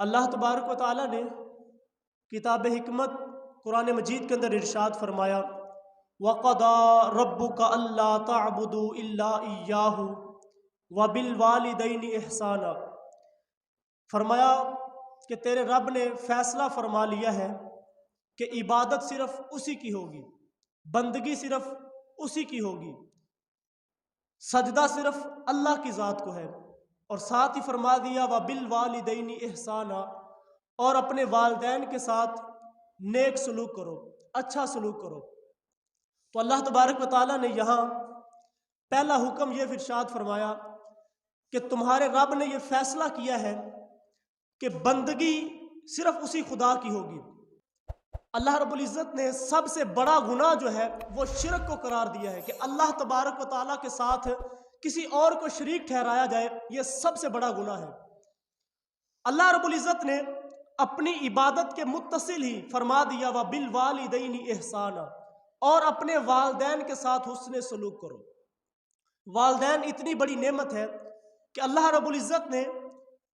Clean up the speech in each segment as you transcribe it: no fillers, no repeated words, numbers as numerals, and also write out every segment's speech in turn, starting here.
اللہ تبارک و تعالیٰ نے کتاب حکمت قرآن مجید کے اندر ارشاد فرمایا وَقَضَىٰ رَبُّكَ أَلَّا تَعْبُدُوا إِلَّا إِيَّاهُ وَبِالْوَالِدَيْنِ إِحْسَانًا، فرمایا کہ تیرے رب نے فیصلہ فرما لیا ہے کہ عبادت صرف اسی کی ہوگی، بندگی صرف اسی کی ہوگی، سجدہ صرف اللہ کی ذات کو ہے، اور ساتھ ہی فرما دیا وَبِالْوَالِدَيْنِ إِحْسَانًا، اور اپنے والدین کے ساتھ نیک سلوک کرو، اچھا سلوک کرو۔ تو اللہ تبارک و تعالیٰ نے یہاں پہلا حکم یہ ارشاد فرمایا کہ تمہارے رب نے یہ فیصلہ کیا ہے کہ بندگی صرف اسی خدا کی ہوگی۔ اللہ رب العزت نے سب سے بڑا گناہ جو ہے وہ شرک کو قرار دیا ہے کہ اللہ تبارک و تعالیٰ کے ساتھ کسی اور کو شریک ٹھہرایا جائے، یہ سب سے بڑا گناہ ہے۔ اللہ رب العزت نے اپنی عبادت کے متصل ہی فرما دیا وَبِالْوَالِدَيْنِ إِحْسَانًا، اور اپنے والدین کے ساتھ حسن سلوک کرو۔ والدین اتنی بڑی نعمت ہے کہ اللہ رب العزت نے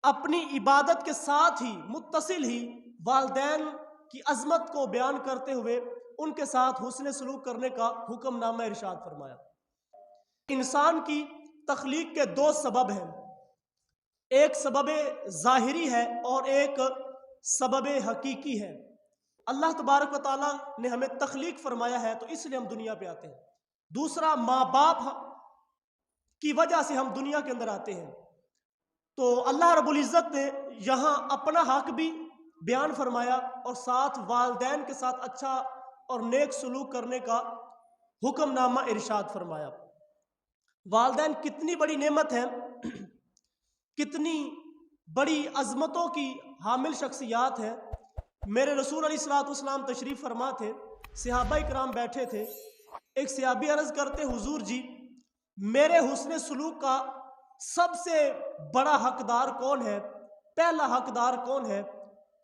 اپنی عبادت کے ساتھ ہی متصل ہی والدین کی عظمت کو بیان کرتے ہوئے ان کے ساتھ حسن سلوک کرنے کا حکم نامہ ارشاد فرمایا۔ انسان کی تخلیق کے دو سبب ہیں، ایک سبب ظاہری ہے اور ایک سبب حقیقی ہے۔ اللہ تبارک و تعالیٰ نے ہمیں تخلیق فرمایا ہے تو اس لیے ہم دنیا پہ آتے ہیں، دوسرا ماں باپ کی وجہ سے ہم دنیا کے اندر آتے ہیں۔ تو اللہ رب العزت نے یہاں اپنا حق بھی بیان فرمایا اور ساتھ والدین کے ساتھ اچھا اور نیک سلوک کرنے کا حکم نامہ ارشاد فرمایا۔ والدین کتنی بڑی نعمت ہے، کتنی بڑی عظمتوں کی حامل شخصیات ہیں۔ میرے رسول علیہ الصلوۃ والسلام تشریف فرما تھے، صحابہ کرام بیٹھے تھے، ایک صحابی عرض کرتے حضور جی میرے حسن سلوک کا سب سے بڑا حقدار کون ہے، پہلا حقدار کون ہے؟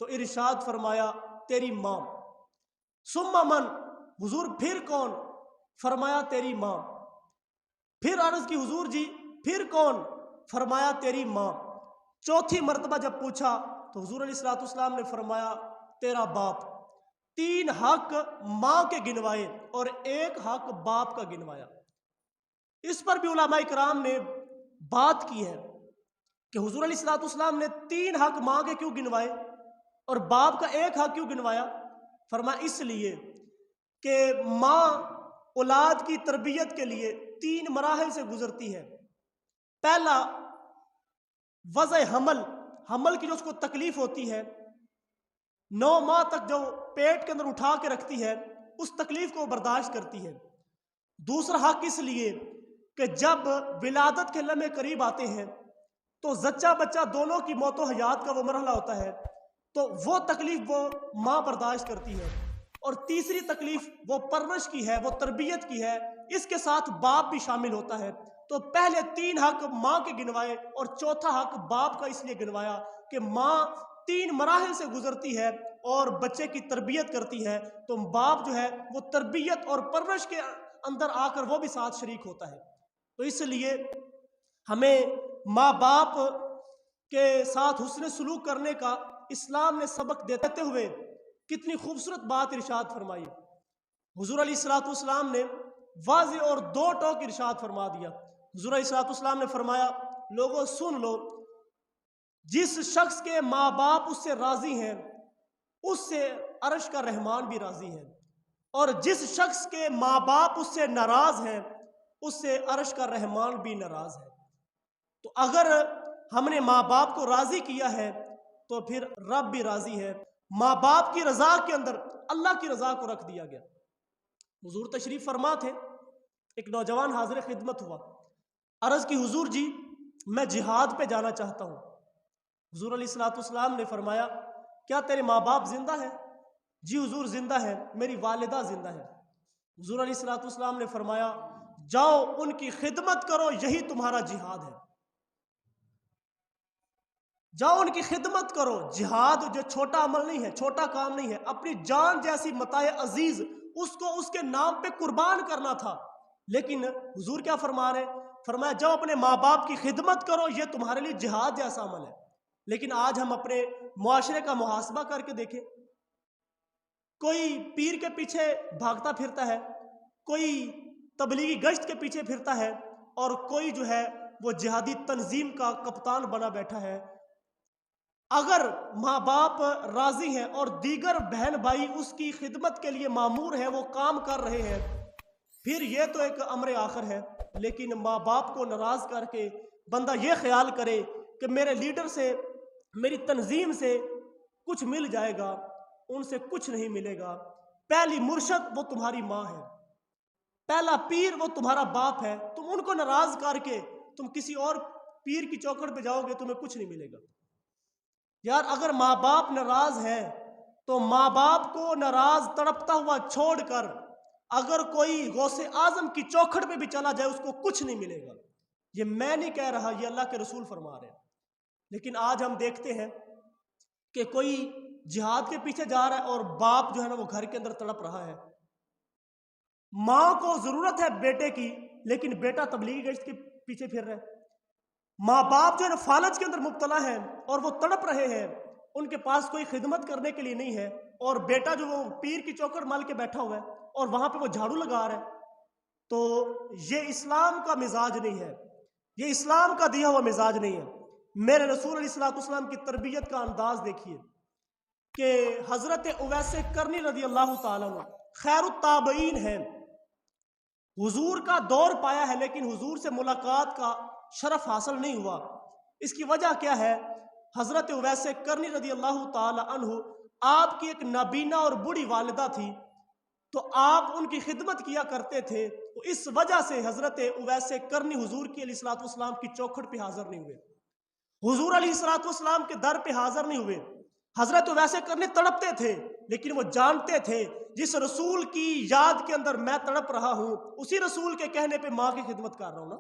تو ارشاد فرمایا تیری ماں۔ ثم من، حضور پھر کون؟ فرمایا تیری ماں۔ پھر عرض کی حضور جی پھر کون؟ فرمایا تیری ماں۔ چوتھی مرتبہ جب پوچھا تو حضور علیہ الصلوۃ والسلام نے فرمایا تیرا باپ۔ تین حق ماں کے گنوائے اور ایک حق باپ کا گنوایا۔ اس پر بھی علماء کرام نے بات کی ہے کہ حضور علیہ الصلوۃ والسلام نے تین حق ماں کے کیوں گنوائے اور باپ کا ایک حق کیوں گنوایا؟ فرمایا اس لیے کہ ماں اولاد کی تربیت کے لیے تین مراحل سے گزرتی ہے۔ پہلا وضع حمل کی جو اس کو تکلیف ہوتی ہے، 9 ماہ تک جو پیٹ کے اندر اٹھا کے رکھتی ہے اس تکلیف کو برداشت کرتی ہے۔ دوسرا حق اس لیے کہ جب ولادت کے لمحے قریب آتے ہیں تو زچہ بچہ دونوں کی موت و حیات کا وہ مرحلہ ہوتا ہے، تو وہ تکلیف وہ ماں برداشت کرتی ہے۔ اور تیسری تکلیف وہ پرورش کی ہے، وہ تربیت کی ہے، اس کے ساتھ باپ بھی شامل ہوتا ہے۔ تو پہلے 3 حق ماں کے گنوائے اور چوتھا حق باپ کا اس لیے گنوایا کہ ماں 3 مراحل سے گزرتی ہے اور بچے کی تربیت کرتی ہے، تو باپ جو ہے وہ تربیت اور پرورش کے اندر آ کر وہ بھی ساتھ شریک ہوتا ہے۔ تو اس لیے ہمیں ماں باپ کے ساتھ حسن سلوک کرنے کا اسلام نے سبق دیتے ہوئے کتنی خوبصورت بات ارشاد فرمائی۔ حضور علیہ الصلوۃ والسلام نے واضح اور 2 ٹوک ارشاد فرما دیا۔ حضور علیہ الصلوۃ والسلام نے فرمایا لوگوں سن لو، جس شخص کے ماں باپ اس سے راضی ہیں اس سے عرش کا رحمان بھی راضی ہے، اور جس شخص کے ماں باپ اس سے ناراض ہیں اس سے عرش کا رحمان بھی ناراض ہے۔ تو اگر ہم نے ماں باپ کو راضی کیا ہے تو پھر رب بھی راضی ہے۔ ماں باپ کی رضا کے اندر اللہ کی رضا کو رکھ دیا گیا۔ حضور تشریف فرما تھے، ایک نوجوان حاضر خدمت ہوا، عرض کی حضور جی میں جہاد پہ جانا چاہتا ہوں۔ حضور علیہ الصلوۃ والسلام نے فرمایا کیا تیرے ماں باپ زندہ ہیں؟ جی حضور زندہ ہے، میری والدہ زندہ ہے۔ حضور علیہ الصلوۃ والسلام نے فرمایا جاؤ ان کی خدمت کرو، یہی تمہارا جہاد ہے۔ جاؤ ان کی خدمت کرو۔ جہاد جو چھوٹا عمل نہیں ہے، چھوٹا کام نہیں ہے، اپنی جان جیسی متاع عزیز اس کو اس کے نام پہ قربان کرنا تھا۔ لیکن حضور کیا فرما رہے؟ فرمایا جاؤ اپنے ماں باپ کی خدمت کرو، یہ تمہارے لیے جہاد جیسا عمل ہے۔ لیکن آج ہم اپنے معاشرے کا محاسبہ کر کے دیکھیں، کوئی پیر کے پیچھے بھاگتا پھرتا ہے، کوئی تبلیغی گشت کے پیچھے پھرتا ہے، اور کوئی جو ہے وہ جہادی تنظیم کا کپتان بنا بیٹھا ہے۔ اگر ماں باپ راضی ہیں اور دیگر بہن بھائی اس کی خدمت کے لیے مامور ہیں، وہ کام کر رہے ہیں، پھر یہ تو ایک امر آخر ہے۔ لیکن ماں باپ کو ناراض کر کے بندہ یہ خیال کرے کہ میرے لیڈر سے، میری تنظیم سے کچھ مل جائے گا، ان سے کچھ نہیں ملے گا۔ پہلی مرشد وہ تمہاری ماں ہے، پہلا پیر وہ تمہارا باپ ہے، تم ان کو ناراض کر کے تم کسی اور پیر کی چوکھٹ پہ جاؤ گے، تمہیں کچھ نہیں ملے گا۔ یار اگر ماں باپ ناراض ہے تو ماں باپ کو ناراض تڑپتا ہوا چھوڑ کر اگر کوئی غوث اعظم کی چوکھٹ پہ بھی چلا جائے اس کو کچھ نہیں ملے گا۔ یہ میں نہیں کہہ رہا، یہ اللہ کے رسول فرما رہے ہیں۔ لیکن آج ہم دیکھتے ہیں کہ کوئی جہاد کے پیچھے جا رہا ہے اور باپ جو ہے نا وہ گھر کے اندر تڑپ رہا ہے۔ ماں کو ضرورت ہے بیٹے کی، لیکن بیٹا تبلیغی گشت کے پیچھے پھر رہا ہے۔ ماں باپ جو ہے نا فالج کے اندر مبتلا ہیں اور وہ تڑپ رہے ہیں، ان کے پاس کوئی خدمت کرنے کے لیے نہیں ہے، اور بیٹا جو وہ پیر کی چوکھٹ مال کے بیٹھا ہوا ہے اور وہاں پہ وہ جھاڑو لگا رہا ہے۔ تو یہ اسلام کا مزاج نہیں ہے، یہ اسلام کا دیا ہوا مزاج نہیں ہے۔ میرے رسول علیہ السلام کی تربیت کا انداز دیکھیے کہ حضرت اویس کرنی رضی اللہ تعالیٰ عنہ خیر التابعین ہیں، حضور کا دور پایا ہے لیکن حضور سے ملاقات کا شرف حاصل نہیں ہوا۔ اس کی وجہ کیا ہے؟ حضرت اویس کرنی رضی اللہ تعالی عنہ آپ کی ایک نابینا اور بوڑھی والدہ تھی، تو آپ ان کی خدمت کیا کرتے تھے، تو اس وجہ سے حضرت اویس کرنی حضور کی علیہ الصلوۃ والسلام کی چوکھٹ پہ حاضر نہیں ہوئے، حضور علیہ الصلوۃ والسلام کے در پہ حاضر نہیں ہوئے۔ حضرت اویس کرنی تڑپتے تھے لیکن وہ جانتے تھے جس رسول کی یاد کے اندر میں تڑپ رہا ہوں، اسی رسول کے کہنے پہ ماں کی خدمت کر رہا ہوں نا۔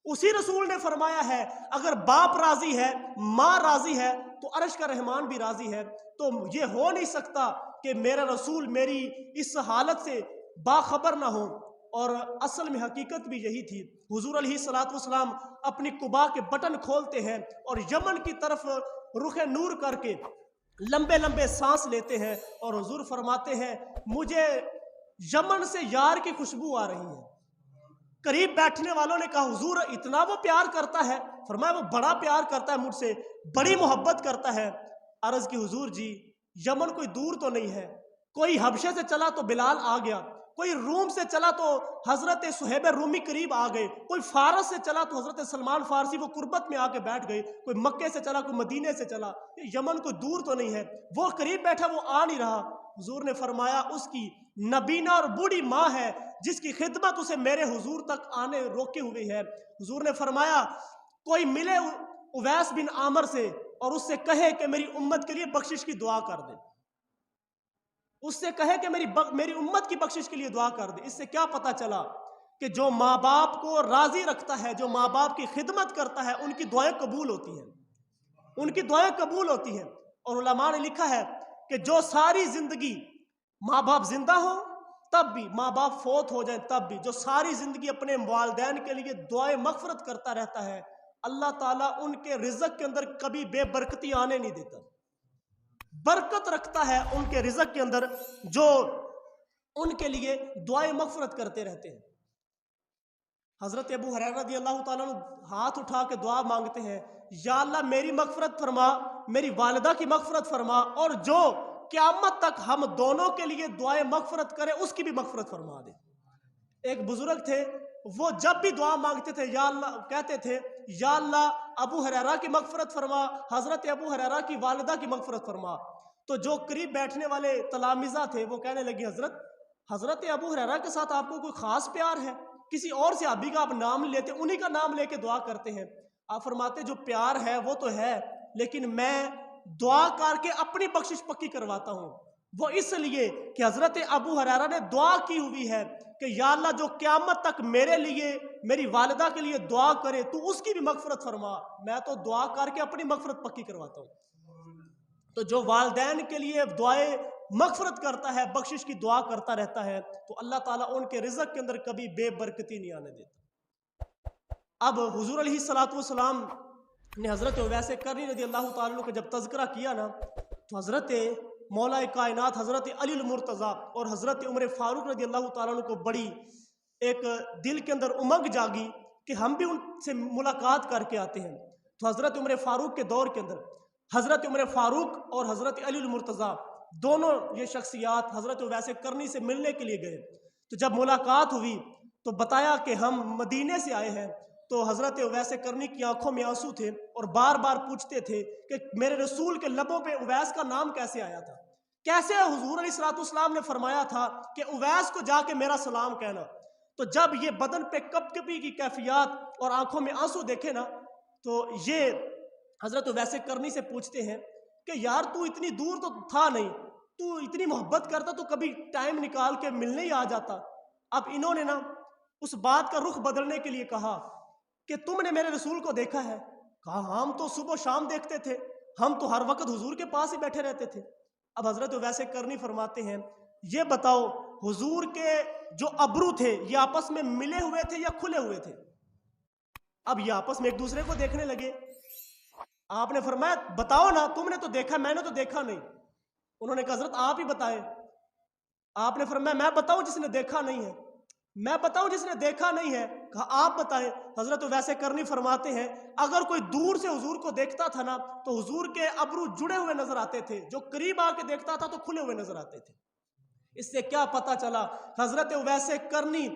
اسی رسول نے فرمایا ہے اگر باپ راضی ہے، ماں راضی ہے، تو عرش کا رحمان بھی راضی ہے۔ تو یہ ہو نہیں سکتا کہ میرا رسول میری اس حالت سے باخبر نہ ہو، اور اصل میں حقیقت بھی یہی تھی۔ حضور علیہ الصلوۃ والسلام اپنی قبا کے بٹن کھولتے ہیں اور یمن کی طرف رخ نور کر کے لمبے لمبے سانس لیتے ہیں، اور حضور فرماتے ہیں مجھے یمن سے یار کی خوشبو آ رہی ہے۔ قریب بیٹھنے والوں نے کہا حضور اتنا وہ پیار کرتا ہے؟ فرمایا وہ بڑا پیار کرتا ہے مجھ سے، بڑی محبت کرتا ہے۔ عرض کی حضور جی یمن کوئی دور تو نہیں ہے، کوئی حبشے سے چلا تو بلال آ گیا، کوئی روم سے چلا تو حضرت صہیب رومی قریب آ گئے، کوئی فارس سے چلا تو حضرت سلمان فارسی وہ قربت میں آ کے بیٹھ گئے، کوئی مکے سے چلا، کوئی مدینے سے چلا، یمن کوئی دور تو نہیں ہے، وہ قریب بیٹھا وہ آ نہیں رہا۔ حضور نے فرمایا اس کی نبینا اور بوڑھی ماں ہے جس کی خدمت اسے میرے حضور تک آنے روکے ہوئی ہے۔ حضور نے فرمایا کوئی ملے اویس بن عامر سے اور اس سے کہے کہ میری امت کے لیے بخشش کی دعا کر دے، اس سے کہے کہ میری امت کی بخشش کے لیے دعا کر دے۔ اس سے کیا پتا چلا کہ جو ماں باپ کو راضی رکھتا ہے، جو ماں باپ کی خدمت کرتا ہے، ان کی دعائیں قبول ہوتی ہیں، ان کی دعائیں قبول ہوتی ہیں۔ اور علماء نے لکھا ہے کہ جو ساری زندگی ماں باپ زندہ ہوں تب بھی، ماں باپ فوت ہو جائیں تب بھی، جو ساری زندگی اپنے والدین کے لیے دعائیں مغفرت کرتا رہتا ہے، اللہ تعالیٰ ان کے رزق کے اندر کبھی بے برکتی آنے نہیں دیتا، برکت رکھتا ہے ان کے رزق کے اندر جو ان کے لیے دعائیں مغفرت کرتے رہتے ہیں۔ حضرت ابو ہریرہ رضی اللہ تعالیٰ عنہ ہاتھ اٹھا کے دعا مانگتے ہیں، یا اللہ میری مغفرت فرما، میری والدہ کی مغفرت فرما، اور جو قیامت تک ہم دونوں کے لیے دعائیں مغفرت کرے اس کی بھی مغفرت فرما دے۔ ایک بزرگ تھے، وہ جب بھی دعا مانگتے تھے یا اللہ کہتے تھے یا اللہ ابو ہریرہ کی مغفرت فرما، حضرت ابو ہریرہ کی والدہ کی مغفرت فرما۔ تو جو قریب بیٹھنے والے تلامذہ تھے وہ کہنے لگے حضرت ابو ہریرہ کے ساتھ آپ کو کوئی خاص پیار ہے؟ کسی اور صحابی کا آپ نام نہیں لیتے، انہی کا نام لے کے دعا کرتے ہیں۔ آپ فرماتے جو پیار ہے وہ تو ہے، لیکن میں دعا کر کے اپنی بخشش پکی کرواتا ہوں، وہ اس لیے کہ حضرت ابو ہریرہ نے دعا کی ہوئی ہے کہ یا اللہ جو قیامت تک میرے لیے، میری والدہ کے لیے دعا کرے تو اس کی بھی مغفرت فرما، میں تو دعا کر کے اپنی مغفرت پکی کرواتا ہوں۔ تو جو والدین کے لیے دعائیں مغفرت کرتا ہے، بخشش کی دعا کرتا رہتا ہے، تو اللہ تعالیٰ ان کے رزق کے اندر کبھی بے برکتی نہیں آنے دیتا۔ اب حضور علیہ الصلوۃ والسلام نے حضرت اویس کرنی رضی اللہ تعالیٰ عنہ کا جب تذکرہ کیا نا تو حضرت مولا کائنات حضرت علی المرتضیٰ اور حضرت عمر فاروق رضی اللہ تعالیٰ عنہ کو بڑی ایک دل کے اندر امنگ جاگی کہ ہم بھی ان سے ملاقات کر کے آتے ہیں۔ تو حضرت عمر فاروق کے دور کے اندر حضرت عمر فاروق اور حضرت علی المرتضیٰ دونوں یہ شخصیات حضرت اویس کرنی سے ملنے کے لیے گئے۔ تو جب ملاقات ہوئی تو بتایا کہ ہم مدینے سے آئے ہیں، تو حضرت اویس کرنی کی آنکھوں میں آنسو تھے اور بار بار پوچھتے تھے کہ میرے رسول کے لبوں پہ اویس کا نام کیسے آیا تھا، کیسے حضور علیہ السلام نے فرمایا تھا کہ اویس کو جا کے میرا سلام کہنا۔ تو جب یہ بدن پہ کپ کپی کی کیفیات اور آنکھوں میں آنسو دیکھے نا تو یہ حضرت اویس کرنی سے پوچھتے ہیں کہ یار تو اتنی دور تو تھا نہیں، تو اتنی محبت کرتا تو کبھی ٹائم نکال کے ملنے ہی آ جاتا۔ اب انہوں نے نا اس بات کا رخ بدلنے کے لیے کہا کہ تم نے میرے رسول کو دیکھا ہے؟ کہا ہم تو صبح و شام دیکھتے تھے، ہم تو ہر وقت حضور کے پاس ہی بیٹھے رہتے تھے۔ اب حضرت اویس کرنی فرماتے ہیں یہ بتاؤ حضور کے جو ابرو تھے یہ آپس میں ملے ہوئے تھے یا کھلے ہوئے تھے؟ اب یہ آپس میں ایک دوسرے کو دیکھنے لگے۔ آپ نے فرمایا بتاؤ نا، تم نے تو دیکھا، میں نے تو دیکھا نہیں۔ انہوں نے کہا حضرت آپ ہی بتائیں۔ آپ نے فرمایا میں بتاؤں جس نے دیکھا نہیں ہے، میں بتاؤں جس نے دیکھا نہیں ہے؟ کہا آپ بتائیں۔ حضرت اویس کرنی فرماتے ہیں اگر کوئی دور سے حضور کو دیکھتا تھا نا تو حضور کے ابرو جڑے ہوئے نظر آتے تھے، جو قریب آ کے دیکھتا تھا تو کھلے ہوئے نظر آتے تھے۔ اس سے کیا پتا چلا حضرت اویس کرنی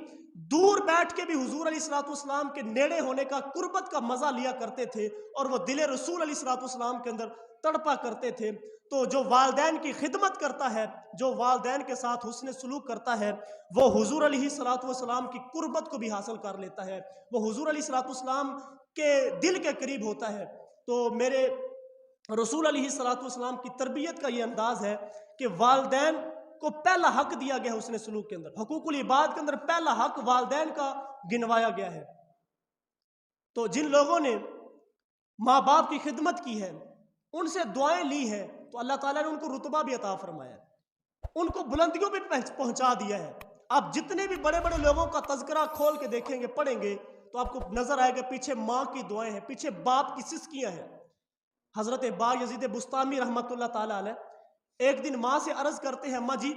دور بیٹھ کے بھی حضور علیہ السلام کے نیڑے ہونے کا، قربت کا مزہ لیا کرتے تھے اور وہ دل رسول علیہ السلام کے اندر تڑپا کرتے تھے۔ تو جو والدین کی خدمت کرتا ہے، جو والدین کے ساتھ حسن سلوک کرتا ہے، وہ حضور علیہ السلام کی قربت کو بھی حاصل کر لیتا ہے، وہ حضور علیہ السلام کے دل کے قریب ہوتا ہے۔ تو میرے رسول علیہ السلام کی تربیت کا یہ انداز ہے کہ والدین کو پہلا حق دیا گیا ہے حسن سلوک کے اندر، حقوق العباد کے اندر پہلا حق والدین کا گنوایا گیا ہے۔ تو جن لوگوں نے ماں باپ کی خدمت کی ہے، ان سے دعائیں لی ہیں، تو اللہ تعالیٰ نے ان کو رتبہ بھی عطا فرمایا ہے، ان کو بلندیوں پہ پہنچا دیا ہے۔ آپ جتنے بھی بڑے بڑے لوگوں کا تذکرہ کھول کے دیکھیں گے، پڑھیں گے تو آپ کو نظر آئے گا پیچھے ماں کی دعائیں ہیں، پیچھے باپ کی سسکیاں ہیں۔ حضرت با یزید بستامی رحمۃ اللہ تعالیٰ علیہ ایک دن ماں سے عرض کرتے ہیں ماں جی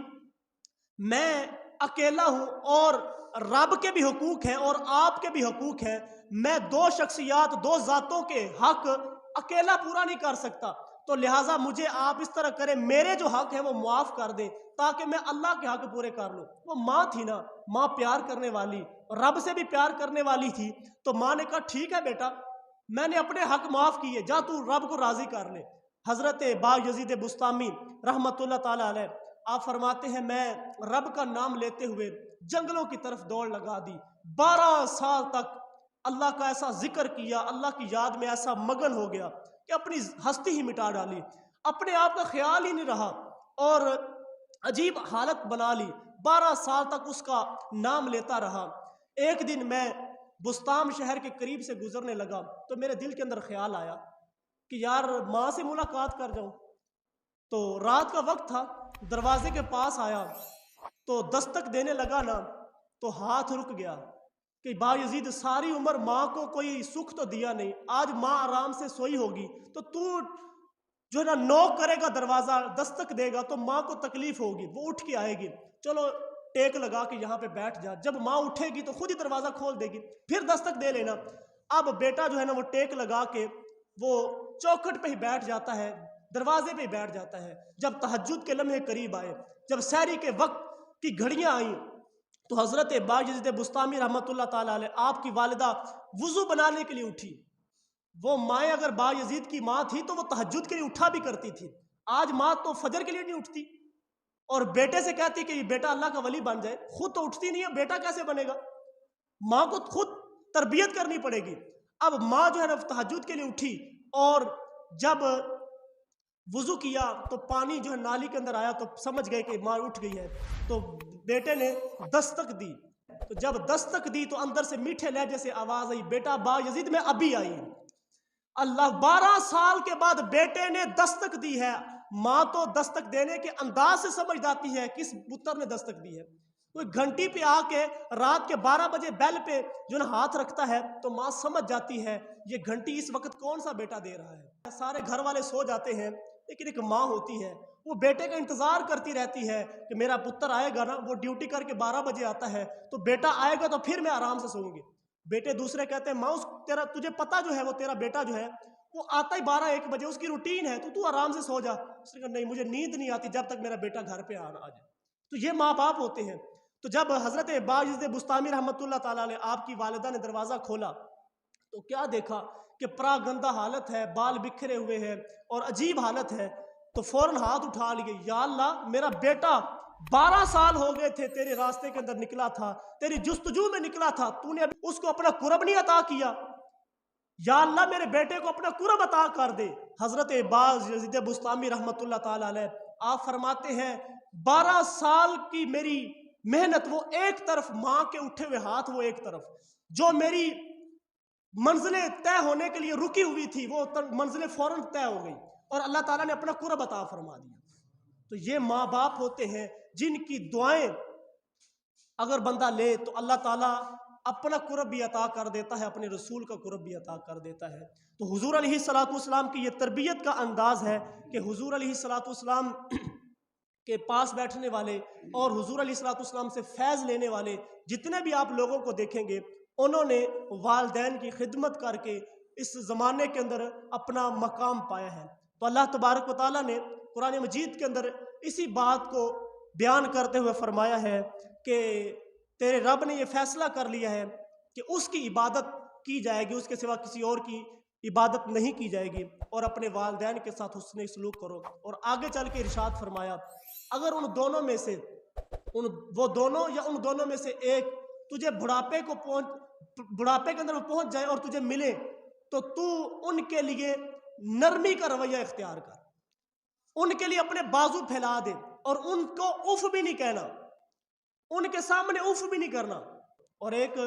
میں اکیلا ہوں اور رب کے بھی حقوق ہیں اور آپ کے بھی حقوق ہیں، میں دو شخصیات، دو ذاتوں کے حق اکیلا پورا نہیں کر سکتا، تو لہٰذا مجھے آپ اس طرح کریں میرے جو حق ہیں وہ معاف کر دیں تاکہ میں اللہ کے حق پورے کر لوں۔ وہ ماں تھی نا، ماں پیار کرنے والی، رب سے بھی پیار کرنے والی تھی، تو ماں نے کہا ٹھیک ہے بیٹا میں نے اپنے حق معاف کیے، جا تو رب کو راضی کر لے۔ حضرت با یزید بستامی رحمۃ اللہ تعالیٰ علیہ آپ فرماتے ہیں میں رب کا نام لیتے ہوئے جنگلوں کی طرف دوڑ لگا دی، 12 سال تک اللہ کا ایسا ذکر کیا، اللہ کی یاد میں ایسا مگن ہو گیا کہ اپنی ہستی ہی مٹا ڈالی، اپنے آپ کا خیال ہی نہیں رہا اور عجیب حالت بنا لی، 12 سال تک اس کا نام لیتا رہا۔ ایک دن میں بستام شہر کے قریب سے گزرنے لگا تو میرے دل کے اندر خیال آیا کہ یار ماں سے ملاقات کر جاؤں، تو رات کا وقت تھا، دروازے کے پاس آیا تو دستک دینے لگا نا تو ہاتھ رک گیا کہ با یزید ساری عمر ماں کو کوئی سکھ تو دیا نہیں، آج ماں آرام سے سوئی ہوگی تو جو ہے نا نوک کرے گا دروازہ، دستک دے گا تو ماں کو تکلیف ہوگی، وہ اٹھ کے آئے گی، چلو ٹیک لگا کے یہاں پہ بیٹھ جا، جب ماں اٹھے گی تو خود ہی دروازہ کھول دے گی، پھر دستک دے لینا۔ اب بیٹا جو ہے نا وہ ٹیک لگا کے وہ چوکھٹ پہ ہی بیٹھ جاتا ہے، دروازے پہ ہی بیٹھ جاتا ہے۔ جب تہجد کے لمحے قریب آئے، جب سحری کے وقت کی گھڑیاں آئیں تو حضرت با یزید بستامی رحمۃ اللہ تعالیٰ علیہ آپ کی والدہ وضو بنانے کے لیے اٹھی۔ وہ مائیں اگر با یزید کی ماں تھی تو وہ تہجد کے لیے اٹھا بھی کرتی تھی، آج ماں تو فجر کے لیے نہیں اٹھتی اور بیٹے سے کہتی کہ یہ بیٹا اللہ کا ولی بن جائے، خود تو اٹھتی نہیں ہے، بیٹا کیسے بنے گا؟ ماں کو خود تربیت کرنی پڑے گی۔ اب ماں جو ہے نا تہجد کے لیے اٹھی اور جب وضو کیا تو پانی جو ہے نالی کے اندر آیا تو سمجھ گئے کہ ماں اٹھ گئی ہے، تو بیٹے نے دستک دی، تو جب دستک دی تو اندر سے میٹھے لہجے سے آواز آئی بیٹا با یزید میں ابھی آئی۔ اللہ 12 سال کے بعد بیٹے نے دستک دی ہے، ماں تو دستک دینے کے انداز سے سمجھ جاتی ہے کس پتر نے دستک دی ہے۔ کوئی گھنٹی پہ آ کے رات کے 12 بجے بیل پہ جو نا ہاتھ رکھتا ہے تو ماں سمجھ جاتی ہے یہ گھنٹی اس وقت کون سا بیٹا دے رہا ہے۔ سارے گھر والے سو جاتے ہیں، لیکن ایک ماں ہوتی ہے وہ بیٹے کا انتظار کرتی رہتی ہے کہ میرا پتر آئے گا نا، وہ ڈیوٹی کر کے 12 بجے آتا ہے تو بیٹا آئے گا تو پھر میں آرام سے سوؤں گی۔ بیٹے دوسرے کہتے ہیں ماں تجھے پتا جو ہے وہ تیرا بیٹا جو ہے وہ آتا ہی 12-1 بجے، اس کی روٹین ہے، تو آرام سے سو جا۔ اس نے کہا نہیں، مجھے نیند نہیں آتی جب تک میرا بیٹا گھر پہ آ جائے۔ تو یہ ماں باپ ہوتے ہیں۔ تو جب حضرت باعث بستامی رحمۃ اللہ تعالیٰ علیہ آپ کی والدہ نے دروازہ کھولا تو کیا دیکھا کہ پرا گندہ حالت ہے، بال بکھرے ہوئے ہیں اور عجیب حالت ہے، تو فوراً ہاتھ اٹھا لیے، یا اللہ میرا بیٹا 12 سال ہو گئے تھے تیرے راستے کے اندر نکلا تھا، تیری جستجو میں نکلا تھا، تو نے اس کو اپنا قرب نہیں عطا کیا، یا اللہ میرے بیٹے کو اپنا قرب عطا کر دے۔ حضرت باز یزید بستامی رحمۃ اللہ تعالیٰ علیہ آپ فرماتے ہیں 12 سال کی میری محنت وہ ایک طرف، ماں کے اٹھے ہوئے ہاتھ وہ ایک طرف، جو میری منزلیں طے ہونے کے لیے رکی ہوئی تھی وہ منزلیں فوراً طے ہو گئی اور اللہ تعالیٰ نے اپنا قرب عطا فرما دیا۔ تو یہ ماں باپ ہوتے ہیں جن کی دعائیں اگر بندہ لے تو اللہ تعالیٰ اپنا قرب بھی عطا کر دیتا ہے، اپنے رسول کا قرب بھی عطا کر دیتا ہے۔ تو حضور علیہ السلام کی یہ تربیت کا انداز ہے کہ حضور علیہ السلام کے پاس بیٹھنے والے اور حضور علیہ السلام سے فیض لینے والے جتنے بھی آپ لوگوں کو دیکھیں گے، انہوں نے والدین کی خدمت کر کے اس زمانے کے اندر اپنا مقام پایا ہے۔ تو اللہ تبارک و تعالیٰ نے قرآن مجید کے اندر اسی بات کو بیان کرتے ہوئے فرمایا ہے کہ تیرے رب نے یہ فیصلہ کر لیا ہے کہ اس کی عبادت کی جائے گی، اس کے سوا کسی اور کی عبادت نہیں کی جائے گی، اور اپنے والدین کے ساتھ حسن سلوک کرو۔ اور آگے چل کے ارشاد فرمایا اگر ان دونوں میں سے وہ دونوں یا ان دونوں میں سے ایک تجھے بڑھاپے کے اندر پہنچ جائے اور تجھے ملے تو تو ان کے لیے نرمی کا رویہ اختیار کر، ان کے لیے اپنے بازو پھیلا دے اور ان کو اف بھی نہیں کہنا، ان کے سامنے اف بھی نہیں کرنا۔ اور ایک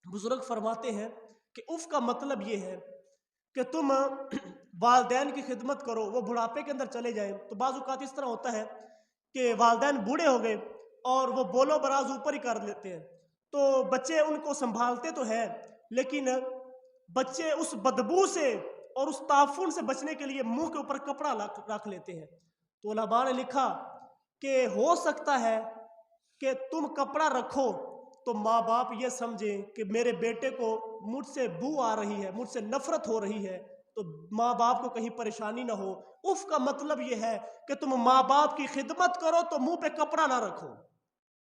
بزرگ فرماتے ہیں کہ اف کا مطلب یہ ہے کہ تم والدین کی خدمت کرو، وہ بڑھاپے کے اندر چلے جائیں، تو بعض اوقات اس طرح ہوتا ہے کہ والدین بوڑھے ہو گئے اور وہ بولو براز اوپر ہی کر لیتے ہیں، تو بچے ان کو سنبھالتے تو ہیں لیکن بچے اس بدبو سے اور اس تعفن سے بچنے کے لیے منہ کے اوپر کپڑا رکھ لیتے ہیں۔ تو علماء نے لکھا کہ ہو سکتا ہے کہ تم کپڑا رکھو تو ماں باپ یہ سمجھیں کہ میرے بیٹے کو مجھ سے بو آ رہی ہے، مجھ سے نفرت ہو رہی ہے، تو ماں باپ کو کہیں پریشانی نہ ہو۔ اف کا مطلب یہ ہے کہ تم ماں باپ کی خدمت کرو تو منہ پہ کپڑا نہ رکھو،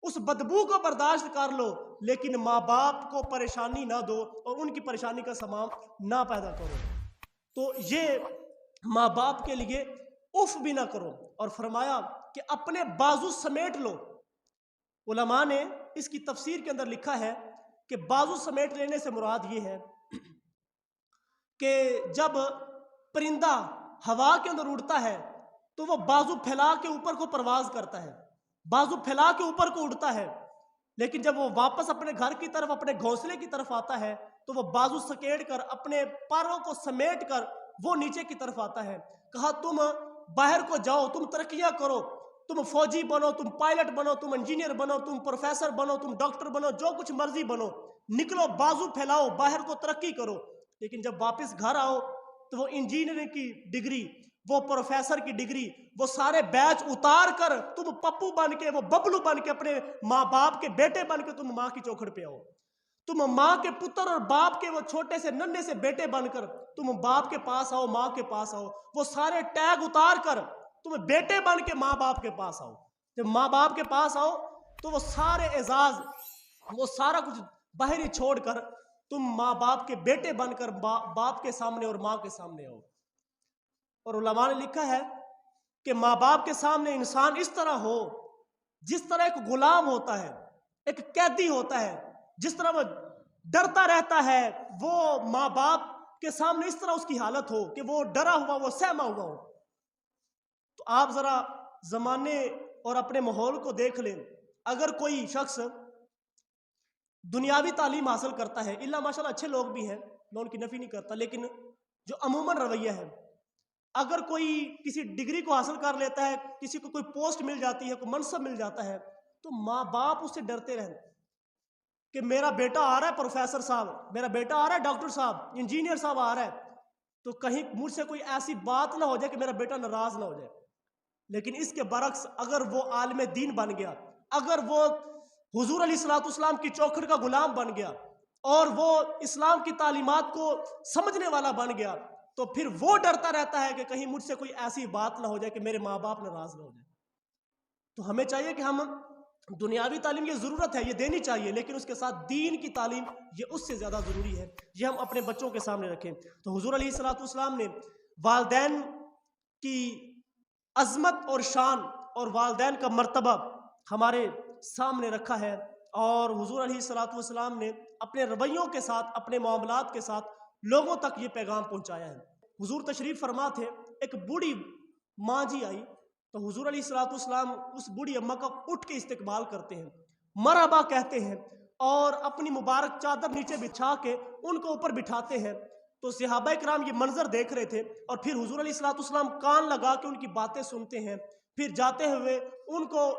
اس بدبو کو برداشت کر لو لیکن ماں باپ کو پریشانی نہ دو اور ان کی پریشانی کا سامان نہ پیدا کرو۔ تو یہ ماں باپ کے لیے اف بھی نہ کرو۔ اور فرمایا کہ اپنے بازو سمیٹ لو۔ علماء نے اس کی تفسیر کے اندر لکھا ہے کہ بازو سمیٹ لینے سے مراد یہ ہے کہ جب پرندہ ہوا کے اندر اڑتا ہے تو وہ بازو پھیلا کے اوپر کو پرواز کرتا ہے، بازو پھیلا کے اوپر کو اڑتا ہے، لیکن جب وہ واپس اپنے گھر کی طرف، اپنے گھونسلے کی طرف آتا ہے تو وہ بازو سکیڑ کر، اپنے پروں کو سمیٹ کر وہ نیچے کی طرف آتا ہے۔ کہا تم باہر کو جاؤ، تم ترقیاں کرو، تم فوجی بنو، تم پائلٹ بنو، تم انجینئر بنو، تم پروفیسر بنو، تم ڈاکٹر بنو، جو کچھ مرضی بنو، نکلو، بازو پھیلاؤ، باہر کو ترقی کرو۔ لیکن جب واپس گھر آؤ تو وہ انجینئرنگ کی ڈگری، وہ پروفیسر کی ڈگری، وہ سارے بیچ اتار کر تم پپو بن کے، وہ ببلو بن کے، اپنے ماں باپ کے بیٹے بن کے تم ماں کی چوکھٹ پہ آؤ، تم ماں کے پتر اور باپ کے وہ چھوٹے سے ننھے سے بیٹے بن کر تم باپ کے پاس آؤ، ماں کے پاس آؤ، وہ سارے ٹیگ اتار کر تم بیٹے بن کے ماں باپ کے پاس آؤ۔ جب ماں باپ کے پاس آؤ تو وہ سارے اعزاز، وہ سارا کچھ باہر ہی چھوڑ کر تم ماں باپ کے بیٹے بن کر باپ کے سامنے اور ماں کے سامنے آؤ۔ اور علماء نے لکھا ہے کہ ماں باپ کے سامنے انسان اس طرح ہو جس طرح ایک غلام ہوتا ہے، ایک قیدی ہوتا ہے، جس طرح وہ ڈرتا رہتا ہے، وہ ماں باپ کے سامنے اس طرح اس کی حالت ہو کہ وہ ڈرا ہوا، وہ سہما ہوا ہو۔ تو آپ ذرا زمانے اور اپنے ماحول کو دیکھ لیں، اگر کوئی شخص دنیاوی تعلیم حاصل کرتا ہے، اللہ ماشاءاللہ اچھے لوگ بھی ہیں، میں ان کی نفی نہیں کرتا، لیکن جو عموماً رویہ ہے، اگر کوئی کسی ڈگری کو حاصل کر لیتا ہے، کسی کو کوئی پوسٹ مل جاتی ہے، کوئی منصب مل جاتا ہے، تو ماں باپ اس سے ڈرتے رہیں کہ میرا بیٹا آ رہا ہے پروفیسر صاحب، میرا بیٹا آ رہا ہے ڈاکٹر صاحب، انجینئر صاحب آ رہا ہے، تو کہیں مجھ سے کوئی ایسی بات نہ ہو جائے کہ میرا بیٹا ناراض نہ ہو جائے۔ لیکن اس کے برعکس اگر وہ عالم دین بن گیا، اگر وہ حضور علیہ الصلوۃ والسلام کی چوکھٹ کا غلام بن گیا اور وہ اسلام کی تعلیمات کو سمجھنے والا بن گیا، تو پھر وہ ڈرتا رہتا ہے کہ کہیں مجھ سے کوئی ایسی بات نہ ہو جائے کہ میرے ماں باپ ناراض نہ ہو جائے۔ تو ہمیں چاہیے کہ ہم دنیاوی تعلیم یہ ضرورت ہے، یہ دینی چاہیے، لیکن اس کے ساتھ دین کی تعلیم یہ اس سے زیادہ ضروری ہے، یہ ہم اپنے بچوں کے سامنے رکھیں۔ تو حضور علیہ الصلوۃ والسلام نے والدین کی عظمت اور شان اور والدین کا مرتبہ ہمارے سامنے رکھا ہے، اور حضور علیہ الصلوۃ والسلام نے اپنے رویوں کے ساتھ، اپنے معاملات کے ساتھ لوگوں تک یہ پیغام پہنچایا ہے۔ حضور تشریف فرما تھے، ایک بوڑھی ماں جی آئی، تو حضور علیہ الصلوۃ والسلام اس بوڑھی اماں کا اٹھ کے استقبال کرتے ہیں، مرحبا کہتے ہیں، اور اپنی مبارک چادر نیچے بچھا کے ان کو اوپر بٹھاتے ہیں۔ تو صحابہ کرام یہ منظر دیکھ رہے تھے، اور پھر حضور علیہ الصلوۃ والسلام کان لگا کے ان کی باتیں سنتے ہیں، پھر جاتے ہوئے ان کو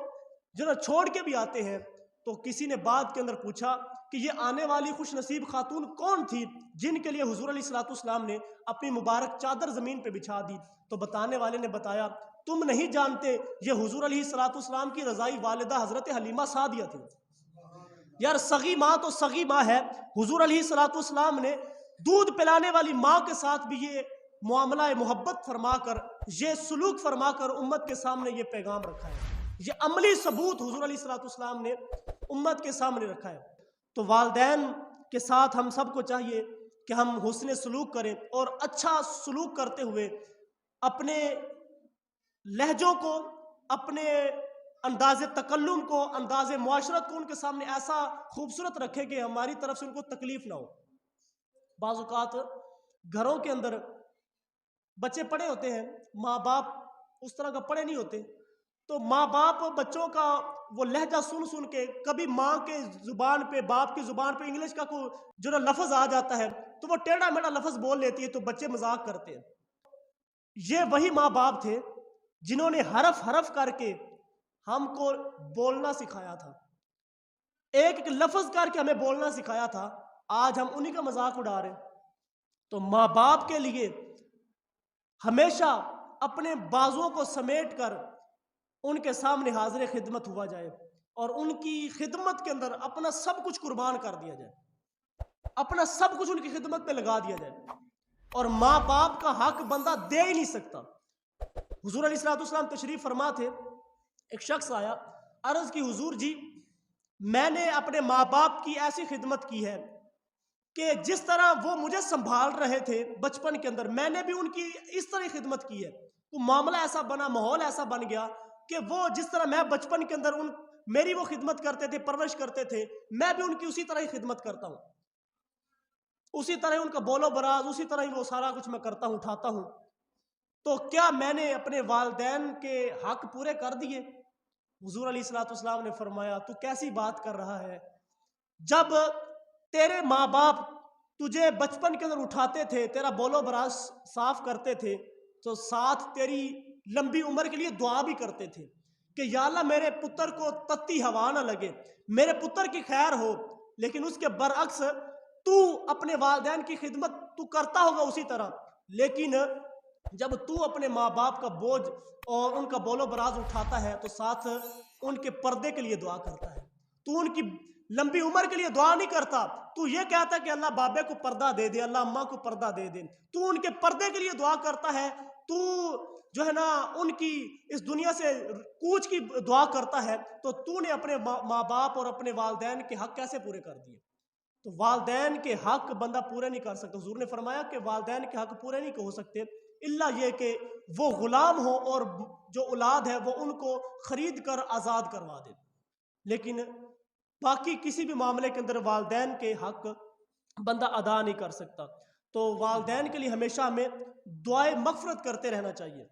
چھوڑ کے بھی آتے ہیں۔ تو کسی نے بعد کے اندر پوچھا کہ یہ آنے والی خوش نصیب خاتون کون تھی جن کے لیے حضور علیہ الصلوۃ والسلام نے اپنی مبارک چادر زمین پہ بچھا دی؟ تو بتانے والے نے بتایا، تم نہیں جانتے یہ حضور علیہ الصلوۃ والسلام کی رضائی والدہ حضرت حلیمہ سعدیہ تھی۔ یار سگی ماں تو سگی ماں ہے، حضور علیہ الصلوۃ والسلام نے دودھ پلانے والی ماں کے ساتھ بھی یہ معاملہ محبت فرما کر، یہ سلوک فرما کر امت کے سامنے یہ پیغام رکھا ہے، یہ عملی ثبوت حضور علیہ الصلوۃ والسلام نے امت کے سامنے رکھا ہے۔ تو والدین کے ساتھ ہم سب کو چاہیے کہ ہم حسن سلوک کریں، اور اچھا سلوک کرتے ہوئے اپنے لہجوں کو، اپنے انداز تکلم کو، انداز معاشرت کو ان کے سامنے ایسا خوبصورت رکھے کہ ہماری طرف سے ان کو تکلیف نہ ہو۔ بعض اوقات گھروں کے اندر بچے پڑھے ہوتے ہیں، ماں باپ اس طرح کا پڑھے نہیں ہوتے، تو ماں باپ بچوں کا وہ لہجہ سن سن کے، کبھی ماں کے زبان پہ، باپ کی زبان پہ انگلش کا کوئی جو لفظ آ جاتا ہے تو وہ ٹیڑھا میڑھا لفظ بول لیتی ہے، تو بچے مذاق کرتے ہیں۔ یہ وہی ماں باپ تھے جنہوں نے حرف حرف کر کے ہم کو بولنا سکھایا تھا، ایک ایک لفظ کر کے ہمیں بولنا سکھایا تھا، آج ہم انہی کا مذاق اڑا رہے ہیں۔ تو ماں باپ کے لیے ہمیشہ اپنے بازوؤں کو سمیٹ کر ان کے سامنے حاضر خدمت ہوا جائے، اور ان کی خدمت کے اندر اپنا سب کچھ قربان کر دیا جائے، اپنا سب کچھ ان کی خدمت پہ لگا دیا جائے، اور ماں باپ کا حق بندہ دے ہی نہیں سکتا۔ حضور علیہ الصلوۃ والسلام تشریف فرما تھے، ایک شخص آیا، عرض کی حضور جی میں نے اپنے ماں باپ کی ایسی خدمت کی ہے کہ جس طرح وہ مجھے سنبھال رہے تھے بچپن کے اندر، میں نے بھی ان کی اس طرح خدمت کی ہے۔ تو معاملہ ایسا بنا، ماحول ایسا بن گیا کہ وہ جس طرح میں بچپن کے اندر میری وہ خدمت کرتے تھے، پرورش کرتے تھے، میں بھی ان کی اسی طرح ہی خدمت کرتا ہوں، اسی طرح ہی ان کا بول و براز، اسی طرح ہی وہ سارا کچھ میں کرتا ہوں، اٹھاتا ہوں۔ تو کیا میں نے اپنے والدین کے حق پورے کر دیے؟ حضور علیہ الصلوۃ والسلام نے فرمایا، تو کیسی بات کر رہا ہے؟ جب تیرے ماں باپ تجھے بچپن کے اندر اٹھاتے تھے، تیرا بول و براز صاف کرتے تھے، تو ساتھ تیری لمبی عمر کے لیے دعا بھی کرتے تھے کہ یا اللہ میرے پتر کو تتی ہوا نہ لگے، میرے پتر کی خیر ہو۔ لیکن اس کے برعکس تو اپنے والدین کی خدمت تو کرتا ہوگا اسی طرح، لیکن جب تو اپنے ماں باپ کا بوجھ اور ان کا بول و براز اٹھاتا ہے تو ساتھ ان کے پردے کے لیے دعا کرتا ہے، تو ان کی لمبی عمر کے لیے دعا نہیں کرتا، تو یہ کہتا ہے کہ اللہ بابے کو پردہ دے دے، اللہ اماں کو پردہ دے دے، تو ان کے پردے کے لیے دعا کرتا ہے، تو جو ہے نا ان کی اس دنیا سے کوچ کی دعا کرتا ہے، تو نے اپنے ماں باپ اور اپنے والدین کے حق کیسے پورے کر دیے؟ تو والدین کے حق بندہ پورے نہیں کر سکتا۔ حضور نے فرمایا کہ والدین کے حق پورے نہیں ہو سکتے الا یہ کہ وہ غلام ہو اور جو اولاد ہے وہ ان کو خرید کر آزاد کروا دے، لیکن باقی کسی بھی معاملے کے اندر والدین کے حق بندہ ادا نہیں کر سکتا۔ تو والدین کے لیے ہمیشہ ہمیں دعائے مغفرت کرتے رہنا چاہیے،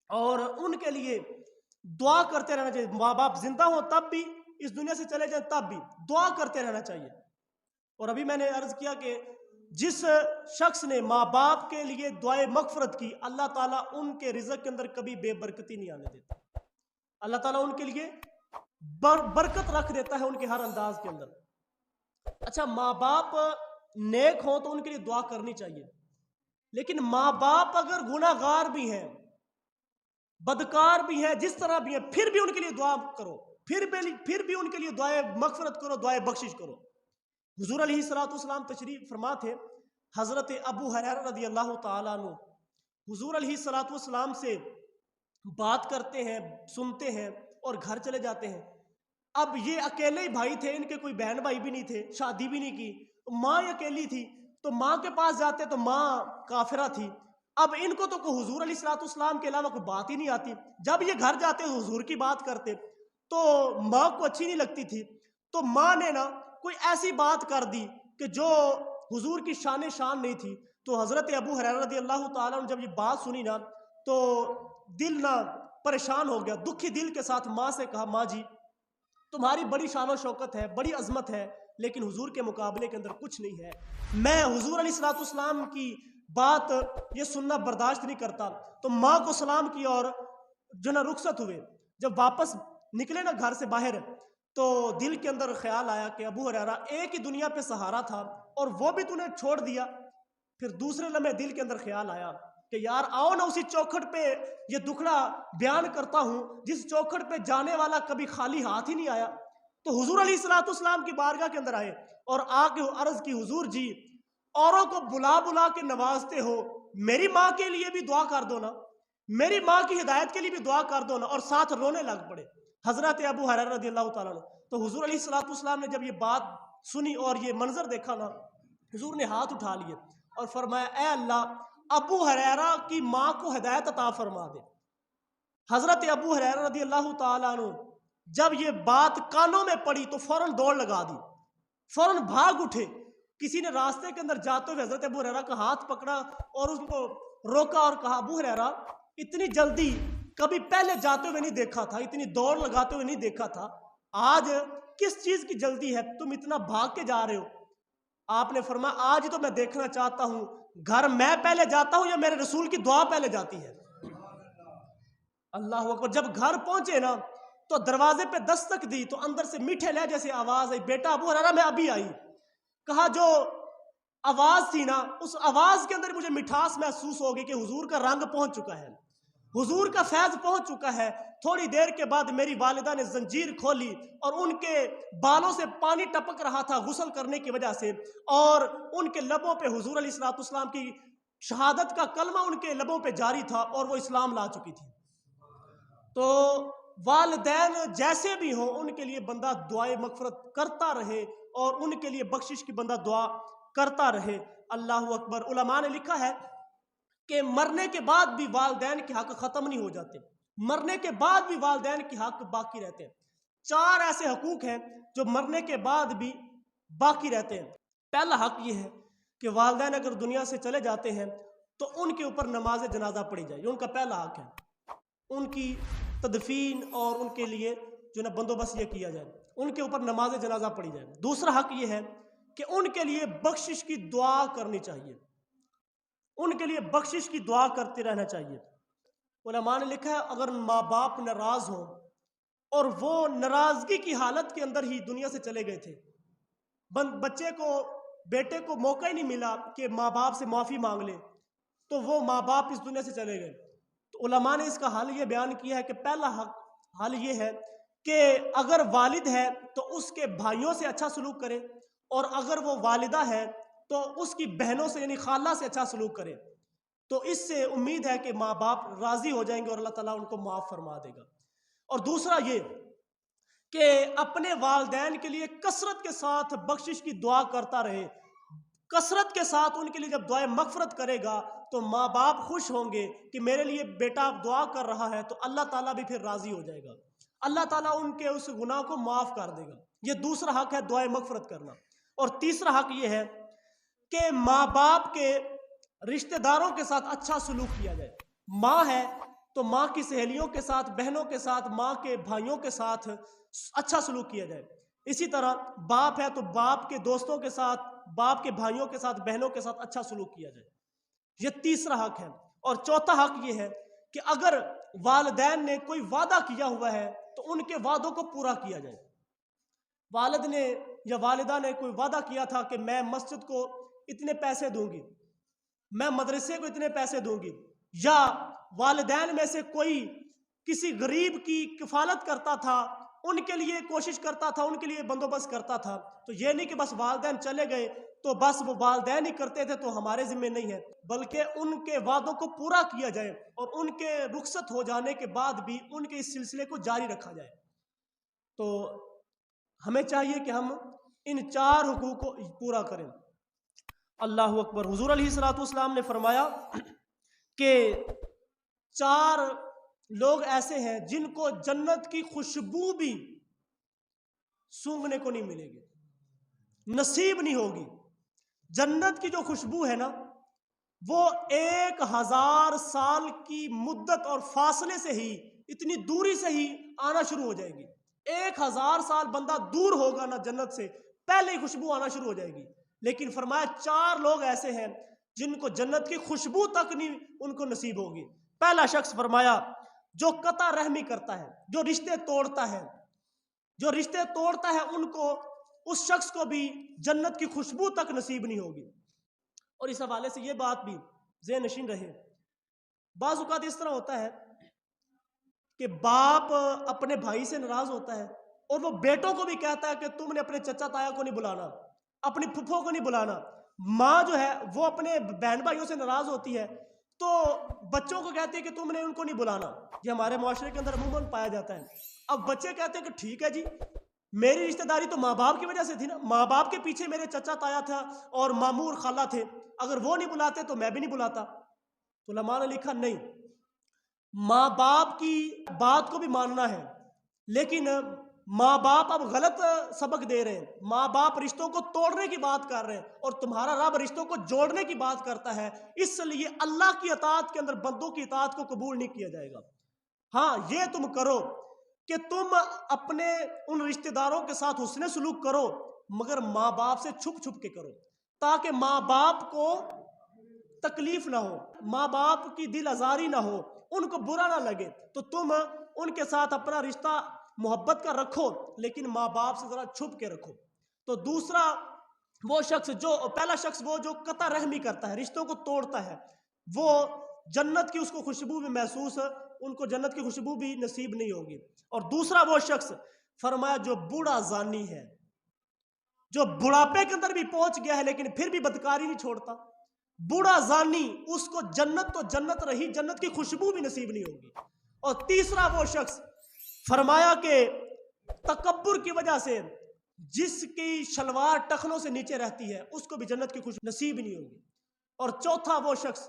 اور ان کے لیے دعا کرتے رہنا چاہیے، ماں باپ زندہ ہوں تب بھی، اس دنیا سے چلے جائیں تب بھی دعا کرتے رہنا چاہیے۔ اور ابھی میں نے عرض کیا کہ جس شخص نے ماں باپ کے لیے دعائے مغفرت کی، اللہ تعالیٰ ان کے رزق کے اندر کبھی بے برکتی نہیں آنے دیتا، اللہ تعالیٰ ان کے لیے برکت رکھ دیتا ہے ان کے ہر انداز کے اندر۔ اچھا، ماں باپ نیک ہوں تو ان کے لیے دعا کرنی چاہیے، لیکن ماں باپ اگر گناہ گار بھی ہیں، بدکار بھی ہیں، جس طرح بھی ہیں، پھر بھی ان کے لیے دعا کرو، پھر بھی ان کے لیے دعائے مغفرت کرو، دعائے بخشش کرو۔ حضور علیہ الصلوۃ والسلام تشریف فرما تھے، حضرت ابو ہریرہ رضی اللہ تعالیٰ عنہ حضور علیہ الصلوۃ والسلام سے بات کرتے ہیں، سنتے ہیں اور گھر چلے جاتے ہیں۔ اب یہ اکیلے ہی بھائی تھے، ان کے کوئی بہن بھائی بھی نہیں تھے، شادی بھی نہیں کی، ماں اکیلی تھی، تو ماں کے پاس جاتے تو ماں کافرہ تھی۔ اب ان کو تو حضور علیہ الصلوۃ والسلام کے علاوہ کوئی بات ہی نہیں آتی، جب یہ گھر جاتے حضور کی بات کرتے تو ماں کو اچھی نہیں لگتی تھی، تو ماں نے نا کوئی ایسی بات کر دی کہ جو حضور کی شان نہیں تھی۔ تو حضرت ابو ہریرہ رضی اللہ تعالیٰ نے جب یہ بات سنی نا تو دل نہ پریشان ہو گیا، دکھی دل کے ساتھ ماں سے کہا، ماں جی تمہاری بڑی شان و شوکت ہے، بڑی عظمت ہے، لیکن حضور کے مقابلے کے اندر کچھ نہیں ہے۔ میں حضور علیہ الصلوۃ والسلام کی بات یہ سننا برداشت نہیں کرتا۔ تو ماں کو سلام کیا اور جو نا رخصت ہوئے۔ جب واپس نکلے نا گھر سے باہر تو دل کے اندر خیال آیا کہ ابو ہریرہ ایک ہی دنیا پہ سہارا تھا اور وہ بھی تو نے چھوڑ دیا۔ پھر دوسرے لمحے دل کے اندر خیال آیا کہ یار آؤ نا اسی چوکھٹ پہ یہ دکھڑا بیان کرتا ہوں جس چوکھٹ پہ جانے والا کبھی خالی ہاتھ ہی نہیں آیا۔ تو حضور علیہ الصلوۃ والسلام کی بارگاہ کے اندر آئے اور آ کے عرض کی، حضور جی اوروں کو بلا بلا کے نوازتے ہو، میری ماں کے لیے بھی دعا کر دو نا، میری ماں کی ہدایت کے لیے بھی دعا کر دو نا، اور ساتھ رونے لگ پڑے حضرت ابو ہریرہ رضی اللہ تعالیٰ عنہ۔ تو حضور علیہ الصلوۃ والسلام نے جب یہ بات سنی اور یہ منظر دیکھا نا، حضور نے ہاتھ اٹھا لیے اور فرمایا، اے اللہ ابو ہریرہ کی ماں کو ہدایت عطا فرما دے۔ حضرت ابو ہریرہ رضی اللہ تعالیٰ عنہ جب یہ بات کانوں میں پڑی تو فوراً دوڑ لگا دی، فوراً بھاگ اٹھے۔ کسی نے راستے کے اندر جاتے ہوئے حضرت ابو ہریرہ کا ہاتھ پکڑا اور اس کو روکا اور کہا، ابو ہریرہ اتنی جلدی کبھی پہلے جاتے ہوئے نہیں دیکھا تھا، اتنی دوڑ لگاتے ہوئے نہیں دیکھا تھا، آج کس چیز کی جلدی ہے، تم اتنا بھاگ کے جا رہے ہو؟ آپ نے فرمایا، آج تو میں دیکھنا چاہتا ہوں گھر میں پہلے جاتا ہوں یا میرے رسول کی دعا پہلے جاتی ہے۔ اللہ اکبر۔ جب گھر پہنچے نا تو دروازے پہ دستک دی تو اندر سے میٹھے لہجے سے آواز آئی، بیٹا ابو ہریرہ میں ابھی آئی۔ کہا جو آواز تھی نا اس آواز کے اندر مجھے مٹھاس محسوس ہوگی کہ حضور کا رنگ پہنچ چکا ہے، حضور کا فیض پہنچ چکا ہے۔ تھوڑی دیر کے بعد میری والدہ نے زنجیر کھولی اور ان کے بالوں سے پانی ٹپک رہا تھا غسل کرنے کی وجہ سے، اور ان کے لبوں پہ حضور علیہ الصلوۃ والسلام کی شہادت کا کلمہ ان کے لبوں پہ جاری تھا اور وہ اسلام لا چکی تھی۔ تو والدین جیسے بھی ہوں ان کے لیے بندہ دعائے مغفرت کرتا رہے اور ان کے لیے بخشش کی بندہ دعا کرتا رہے۔ اللہ اکبر۔ علماء نے لکھا ہے کہ مرنے کے بعد بھی والدین کے حق ختم نہیں ہو جاتے، مرنے کے بعد بھی والدین کے حق باقی رہتے ہیں۔ 4 ایسے حقوق ہیں جو مرنے کے بعد بھی باقی رہتے ہیں۔ پہلا حق یہ ہے کہ والدین اگر دنیا سے چلے جاتے ہیں تو ان کے اوپر نماز جنازہ پڑھی جائے، یہ ان کا پہلا حق ہے، ان کی تدفین اور ان کے لیے جو نا بندوبست یہ کیا جائے، ان کے اوپر نماز جنازہ پڑھی جائے۔ دوسرا حق یہ ہے کہ ان کے لیے بخشش کی دعا کرنی چاہیے، ان کے لیے بخشش کی دعا کرتے رہنا چاہیے۔ علماء نے لکھا ہے اگر ماں باپ ناراض ہوں اور وہ ناراضگی کی حالت کے اندر ہی دنیا سے چلے گئے تھے، بچے کو بیٹے کو موقع ہی نہیں ملا کہ ماں باپ سے معافی مانگ لے، تو وہ ماں باپ اس دنیا سے چلے گئے، تو علماء نے اس کا حل یہ بیان کیا ہے کہ پہلا حل یہ ہے کہ اگر والد ہے تو اس کے بھائیوں سے اچھا سلوک کرے، اور اگر وہ والدہ ہے تو اس کی بہنوں سے یعنی خالہ سے اچھا سلوک کرے، تو اس سے امید ہے کہ ماں باپ راضی ہو جائیں گے اور اللہ تعالیٰ ان کو معاف فرما دے گا۔ اور دوسرا یہ کہ اپنے والدین کے لیے کثرت کے ساتھ بخشش کی دعا کرتا رہے، کثرت کے ساتھ ان کے لیے جب دعائے مغفرت کرے گا تو ماں باپ خوش ہوں گے کہ میرے لیے بیٹا دعا کر رہا ہے، تو اللہ تعالیٰ بھی پھر راضی ہو جائے گا، اللہ تعالیٰ ان کے اس گناہ کو معاف کر دے گا۔ یہ دوسرا حق ہے دعائے مغفرت کرنا۔ اور تیسرا حق یہ ہے کہ ماں باپ کے رشتہ داروں کے ساتھ اچھا سلوک کیا جائے۔ ماں ہے تو ماں کی سہیلیوں کے ساتھ، بہنوں کے ساتھ، ماں کے بھائیوں کے ساتھ اچھا سلوک کیا جائے۔ اسی طرح باپ ہے تو باپ کے دوستوں کے ساتھ، باپ کے بھائیوں کے ساتھ، بہنوں کے ساتھ اچھا سلوک کیا جائے۔ یہ تیسرا حق ہے۔ اور چوتھا حق یہ ہے کہ اگر والدین نے کوئی وعدہ کیا ہوا ہے تو تو ان کے وعدوں کو پورا کیا جائے۔ والد نے یا والدہ نے کوئی وعدہ کیا تھا کہ میں مسجد کو اتنے پیسے دوں گی، میں مدرسے کو اتنے پیسے دوں گی، یا والدین میں سے کوئی کسی غریب کی کفالت کرتا تھا، ان کے لیے کوشش کرتا تھا، ان کے لیے بندوبست کرتا تھا، تو یہ نہیں کہ بس والدین چلے گئے تو بس وہ والدین ہی کرتے تھے تو ہمارے ذمہ نہیں ہے، بلکہ ان کے وعدوں کو پورا کیا جائے اور ان کے رخصت ہو جانے کے بعد بھی ان کے اس سلسلے کو جاری رکھا جائے۔ تو ہمیں چاہیے کہ ہم ان 4 حقوق کو پورا کریں۔ اللہ اکبر۔ حضور علیہ الصلوۃ والسلام نے فرمایا کہ 4 لوگ ایسے ہیں جن کو جنت کی خوشبو بھی سونگھنے کو نہیں ملے گی، نصیب نہیں ہوگی۔ جنت کی جو خوشبو ہے نا، وہ 1000 سال کی مدت اور فاصلے سے ہی، اتنی دوری سے ہی آنا شروع ہو جائے گی۔ 1000 سال بندہ دور ہوگا نا جنت سے، پہلے ہی خوشبو آنا شروع ہو جائے گی۔ لیکن فرمایا 4 لوگ ایسے ہیں جن کو جنت کی خوشبو تک نہیں ان کو نصیب ہوگی۔ پہلا شخص فرمایا جو قطع رحمی کرتا ہے، جو رشتے توڑتا ہے، جو رشتے توڑتا ہے ان کو، اس شخص کو بھی جنت کی خوشبو تک نصیب نہیں ہوگی۔ اور اس حوالے سے یہ بات بھی ذہن نشین رہے، بعض اوقات اس طرح ہوتا ہے کہ باپ اپنے بھائی سے ناراض ہوتا ہے اور وہ بیٹوں کو بھی کہتا ہے کہ تم نے اپنے چچا تایا کو نہیں بلانا، اپنی پھپھو کو نہیں بلانا۔ ماں جو ہے وہ اپنے بہن بھائیوں سے ناراض ہوتی ہے تو بچوں کو کہتی ہے کہ تم نے ان کو نہیں بلانا۔ یہ ہمارے معاشرے کے اندر عموماً پایا جاتا ہے۔ اب بچے کہتے ہیں کہ ٹھیک ہے جی، میری رشتہ داری تو ماں باپ کی وجہ سے تھی نا، ماں باپ کے پیچھے میرے چچا تایا تھا اور ماموں اور خالہ تھے، اگر وہ نہیں بلاتے تو میں بھی نہیں بلاتا۔ تو علماء نے لکھا نہیں، ماں باپ کی بات کو بھی ماننا ہے، لیکن ماں باپ اب غلط سبق دے رہے ہیں، ماں باپ رشتوں کو توڑنے کی بات کر رہے ہیں اور تمہارا رب رشتوں کو جوڑنے کی بات کرتا ہے، اس لیے اللہ کی اطاعت کے اندر بندوں کی اطاعت کو قبول نہیں کیا جائے گا۔ ہاں یہ تم کرو کہ تم اپنے ان رشتہ داروں کے ساتھ حسن سلوک کرو، مگر ماں باپ سے چھپ چھپ کے کرو، تاکہ ماں باپ کو تکلیف نہ ہو، ماں باپ کی دل آزاری نہ ہو، ان کو برا نہ لگے، تو تم ان کے ساتھ اپنا رشتہ محبت کا رکھو، لیکن ماں باپ سے ذرا چھپ کے رکھو۔ تو دوسرا وہ شخص پہلا شخص وہ جو قطع رحمی کرتا ہے، رشتوں کو توڑتا ہے، وہ جنت کی اس کو خوشبو بھی محسوس، ان کو جنت کی خوشبو بھی نصیب نہیں ہوگی۔ اور دوسرا وہ شخص فرمایا جو بوڑھا زانی ہے، جو بڑھاپے کے اندر بھی پہنچ گیا ہے لیکن پھر بھی بدکاری نہیں چھوڑتا، بوڑھا زانی، اس کو جنت تو جنت رہی، جنت کی خوشبو بھی نصیب نہیں ہوگی۔ اور تیسرا وہ شخص فرمایا کہ تکبر کی وجہ سے جس کی شلوار ٹخنوں سے نیچے رہتی ہے اس کو بھی جنت کی خوشبو نصیب نہیں ہوگی۔ اور چوتھا وہ شخص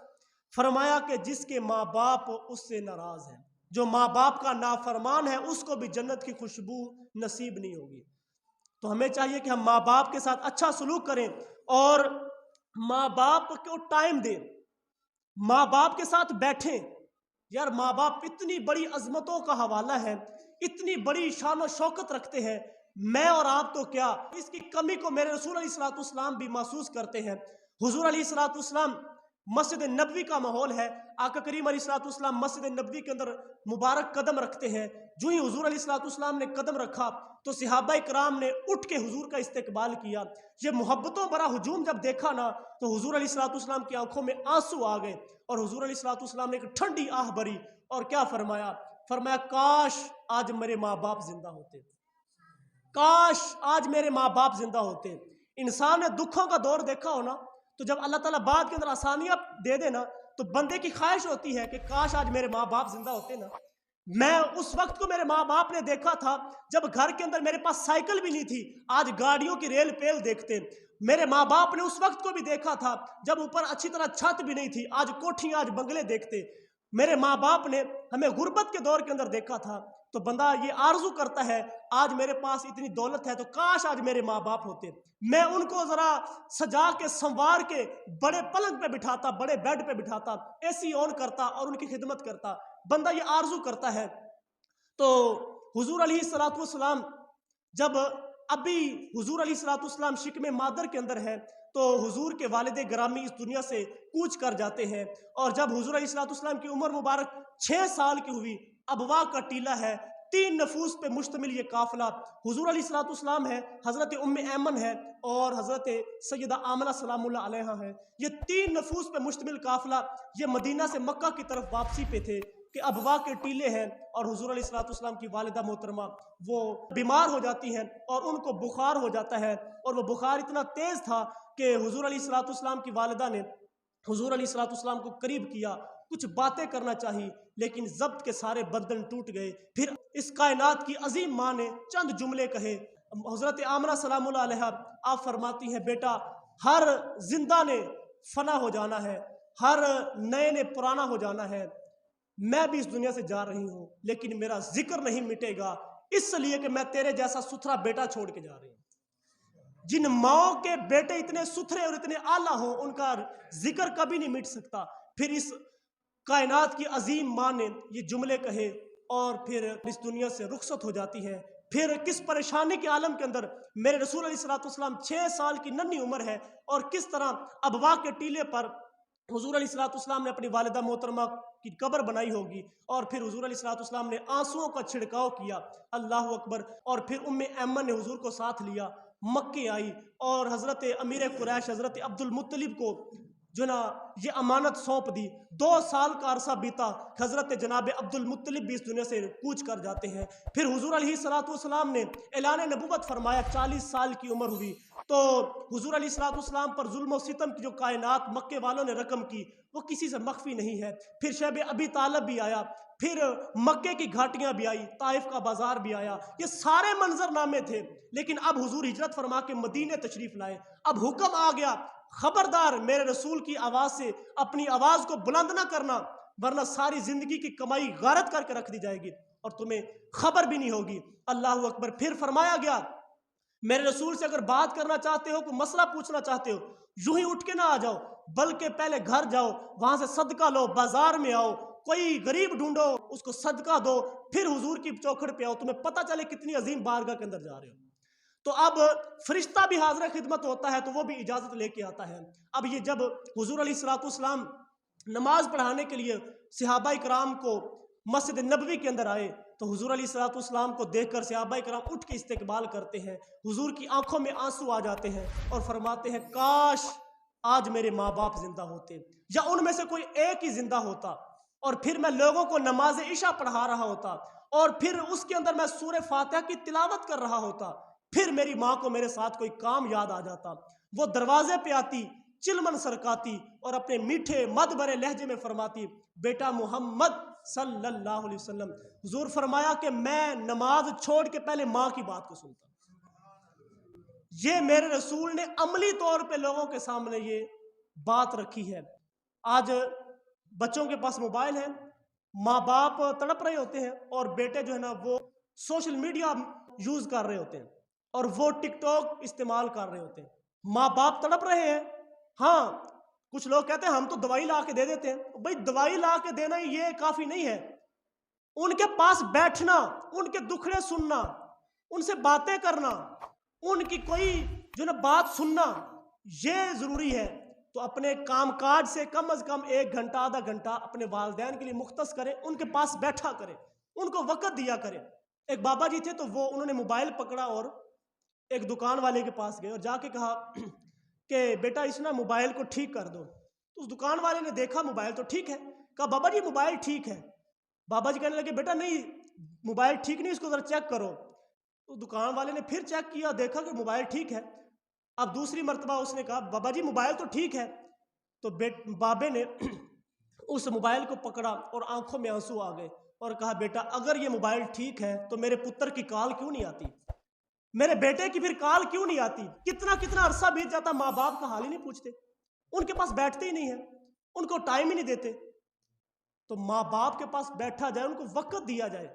فرمایا کہ جس کے ماں باپ اس سے ناراض ہیں، جو ماں باپ کا نافرمان ہے، اس کو بھی جنت کی خوشبو نصیب نہیں ہوگی۔ تو ہمیں چاہیے کہ ہم ماں باپ کے ساتھ اچھا سلوک کریں اور ماں باپ کو ٹائم دیں، ماں باپ کے ساتھ بیٹھیں۔ یار ماں باپ اتنی بڑی عظمتوں کا حوالہ ہے، اتنی بڑی شان و شوکت رکھتے ہیں، میں اور آپ تو کیا، اس کی کمی کو میرے رسول علیہ الصلوۃ والسلام بھی محسوس کرتے ہیں۔ حضور علیہ الصلوۃ والسلام، مسجد نبوی کا ماحول ہے، آقا کریم علیہ الصلوۃ والسلام مسجد نبوی کے اندر مبارک قدم رکھتے ہیں، جو ہی حضور علیہ الصلوۃ والسلام نے قدم رکھا تو صحابہ کرام نے اٹھ کے حضور کا استقبال کیا۔ یہ محبتوں بھرا ہجوم جب دیکھا نا تو حضور علیہ الصلوۃ والسلام کی آنکھوں میں آنسو آ گئے اور حضور علیہ الصلوۃ والسلام نے ایک ٹھنڈی آہ بھری اور کیا فرمایا؟ فرمایا کاش آج میرے ماں باپ زندہ ہوتے، کاش آج میرے ماں باپ زندہ ہوتے۔ انسان نے دکھوں کا دور دیکھا ہو نا، تو جب اللہ تعالیٰ بعد کے اندر آسانیاں دے دے نا تو بندے کی خواہش ہوتی ہے کہ کاش آج میرے ماں باپ زندہ ہوتے نا۔ میں اس وقت کو میرے ماں باپ نے دیکھا تھا جب گھر کے اندر میرے پاس سائیکل بھی نہیں تھی، آج گاڑیوں کی ریل پیل دیکھتے۔ میرے ماں باپ نے اس وقت کو بھی دیکھا تھا جب اوپر اچھی طرح چھت بھی نہیں تھی، آج کوٹھیاں، آج بنگلے دیکھتے۔ میرے ماں باپ نے ہمیں غربت کے دور کے اندر دیکھا تھا، تو بندہ یہ آرزو کرتا ہے آج میرے پاس اتنی دولت ہے تو کاش آج میرے ماں باپ ہوتے، میں ان کو ذرا سجا کے سنوار کے بڑے پلنگ پہ بٹھاتا، بڑے بیڈ پہ بٹھاتا، اے سی آن کرتا اور ان کی خدمت کرتا۔ بندہ یہ آرزو کرتا ہے۔ تو حضور علیہ الصلوۃ والسلام جب ابھی حضور علیہ الصلوۃ والسلام شکم مادر کے اندر ہے تو حضور کے والد گرامی اس دنیا سے کوچ کر جاتے ہیں، اور جب حضور علیہ الصلوۃ والسلام کی عمر مبارک 6 سال کی ہوئی، ابوا کا ٹیلہ ہے، 3 نفوس پہ مشتمل یہ قافلہ حضور علیہ الصلوۃ والسلام ہے، حضرت ام ایمن ہے اور حضرت سیدہ آمنہ سلام اللہ علیہا ہے، یہ 3 نفوس پہ مشتمل قافلہ یہ مدینہ سے مکہ کی طرف واپسی پہ تھے کہ ابوا کے ٹیلے ہیں اور حضور علیہ الصلوۃ والسلام کی والدہ محترمہ وہ بیمار ہو جاتی ہیں اور ان کو بخار ہو جاتا ہے، اور وہ بخار اتنا تیز تھا کہ حضور علیہ الصلوۃ والسلام کی والدہ نے حضور علیہ الصلوۃ والسلام کو قریب کیا، کچھ باتیں کرنا چاہی لیکن ضبط کے سارے بندھن ٹوٹ گئے۔ پھر اس کائنات کی عظیم ماں نے چند جملے کہے۔ حضرت آمنہ سلام اللہ علیہا آپ فرماتی ہیں بیٹا ہر زندہ نے فنا ہو جانا ہے، ہر نئے نے پرانا ہو جانا ہے، میں بھی اس دنیا سے جا رہی ہوں لیکن میرا ذکر نہیں مٹے گا، اس لیے کہ میں تیرے جیسا ستھرا بیٹا چھوڑ کے جا رہی ہوں۔ جن ماؤں کے بیٹے اتنے ستھرے اور اتنے اعلیٰ ہوں ان کا ذکر کبھی نہیں مٹ سکتا۔ پھر اس کائنات کی عظیم ماں نے یہ جملے کہے اور پھر اس دنیا سے رخصت ہو جاتی ہے۔ پھر کس پریشانی کے عالم کے اندر میرے رسول علیہ الصلوۃ والسلام 6 سال کی ننھی عمر ہے اور کس طرح ابوا کے ٹیلے پر حضور علیہ الصلوۃ والسلام نے اپنی والدہ محترمہ کی قبر بنائی ہوگی، اور پھر حضور علیہ الصلوۃ والسلام نے آنسوؤں کا چھڑکاؤ کیا، اللہ اکبر، اور پھر ام ایمن نے حضور کو ساتھ لیا، مکے آئی اور حضرت امیر قریش حضرت عبد المطلب کو جو نا یہ امانت سونپ دی۔ 2 سال کا عرصہ بیتا، حضرت جناب عبد المطلب بھی اس دنیا سے کوچ کر جاتے ہیں۔ پھر حضور علیہ الصلوۃ والسلام نے اعلان نبوت فرمایا، 40 سال کی عمر ہوئی تو حضور علیہ الصلوۃ والسلام پر ظلم و ستم کی جو کائنات مکے والوں نے رقم کی وہ کسی سے مخفی نہیں ہے۔ پھر شیب ابی طالب بھی آیا، پھر مکے کی گھاٹیاں بھی آئی، طائف کا بازار بھی آیا، یہ سارے منظر نامے تھے، لیکن اب حضور ہجرت فرما کے مدینے تشریف لائے۔ اب حکم آ گیا، خبردار میرے رسول کی آواز سے اپنی آواز کو بلند نہ کرنا ورنہ ساری زندگی کی کمائی غارت کر کے رکھ دی جائے گی اور تمہیں خبر بھی نہیں ہوگی۔ اللہ اکبر۔ پھر فرمایا گیا میرے رسول سے اگر بات کرنا چاہتے ہو، کوئی مسئلہ پوچھنا چاہتے ہو، یوں ہی اٹھ کے نہ آ جاؤ بلکہ پہلے گھر جاؤ، وہاں سے صدقہ لو، بازار میں آؤ، کوئی غریب ڈھونڈو اس کو صدقہ دو، پھر حضور کی چوکھٹ پہ آؤ، تمہیں پتہ چلے کتنی عظیم بارگاہ کے اندر جا رہے ہو۔ تو اب فرشتہ بھی حاضر خدمت ہوتا ہے تو وہ بھی اجازت لے کے آتا ہے۔ اب یہ جب حضور علیہ الصلوۃ والسلام نماز پڑھانے کے لیے صحابہ کرام کو مسجد نبوی کے اندر آئے تو حضور علیہ الصلوۃ والسلام کو دیکھ کر صحابہ کرام اٹھ کے استقبال کرتے ہیں، حضور کی آنکھوں میں آنسو آ جاتے ہیں اور فرماتے ہیں کاش آج میرے ماں باپ زندہ ہوتے یا ان میں سے کوئی ایک ہی زندہ ہوتا، اور پھر میں لوگوں کو نماز عشاء پڑھا رہا ہوتا اور پھر اس کے اندر میں سورہ فاتحہ کی تلاوت کر رہا ہوتا، پھر میری ماں کو میرے ساتھ کوئی کام یاد آ جاتا، وہ دروازے پہ آتی، چلمن سرکاتی اور اپنے میٹھے مد بھرے لہجے میں فرماتی بیٹا محمد صلی اللہ علیہ وسلم۔ حضور فرمایا کہ میں نماز چھوڑ کے پہلے ماں کی بات کو سنتا۔ یہ میرے رسول نے عملی طور پہ لوگوں کے سامنے یہ بات رکھی ہے۔ آج بچوں کے پاس موبائل ہیں، ماں باپ تڑپ رہے ہوتے ہیں اور بیٹے جو ہے نا وہ سوشل میڈیا یوز کر رہے ہوتے ہیں اور وہ ٹک ٹاک استعمال کر رہے ہوتے ہیں، ماں باپ تڑپ رہے ہیں۔ ہاں کچھ لوگ کہتے ہیں ہم تو دوائی لا کے دے دیتے ہیں، بھائی دوائی لا کے دینا یہ کافی نہیں ہے، ان کے پاس بیٹھنا، ان کے دکھڑے سننا، ان سے باتیں کرنا، ان کی کوئی جو نا بات سننا یہ ضروری ہے۔ تو اپنے کام کاج سے کم از کم 1 گھنٹہ آدھا گھنٹہ اپنے والدین کے لیے مختص کریں، ان کے پاس بیٹھا کریں، ان کو وقت دیا کریں۔ ایک بابا جی تھے تو وہ انہوں نے موبائل پکڑا اور ایک دکان والے کے پاس گئے اور جا کے کہا کہ بیٹا اس نا موبائل کو ٹھیک کر دو۔ تو اس دکان والے نے دیکھا موبائل تو ٹھیک ہے، کہا بابا جی موبائل ٹھیک ہے۔ بابا جی کہنے لگے بیٹا نہیں موبائل ٹھیک نہیں، اس کو ذرا چیک کرو۔ تو دکان والے نے پھر چیک کیا، دیکھا کہ موبائل ٹھیک ہے۔ اب دوسری مرتبہ اس نے کہا بابا جی موبائل تو ٹھیک ہے۔ تو بابے نے اس موبائل کو پکڑا اور آنکھوں میں آنسو آ گئے اور کہا بیٹا اگر یہ موبائل ٹھیک ہے تو میرے پتر کی کال کیوں نہیں آتی، میرے بیٹے کی پھر کال کیوں نہیں آتی؟ کتنا عرصہ بیت جاتا، ماں باپ کا حال ہی نہیں پوچھتے، ان کے پاس بیٹھتے ہی نہیں ہیں، ان کو ٹائم ہی نہیں دیتے۔ تو ماں باپ کے پاس بیٹھا جائے، ان کو وقت دیا جائے۔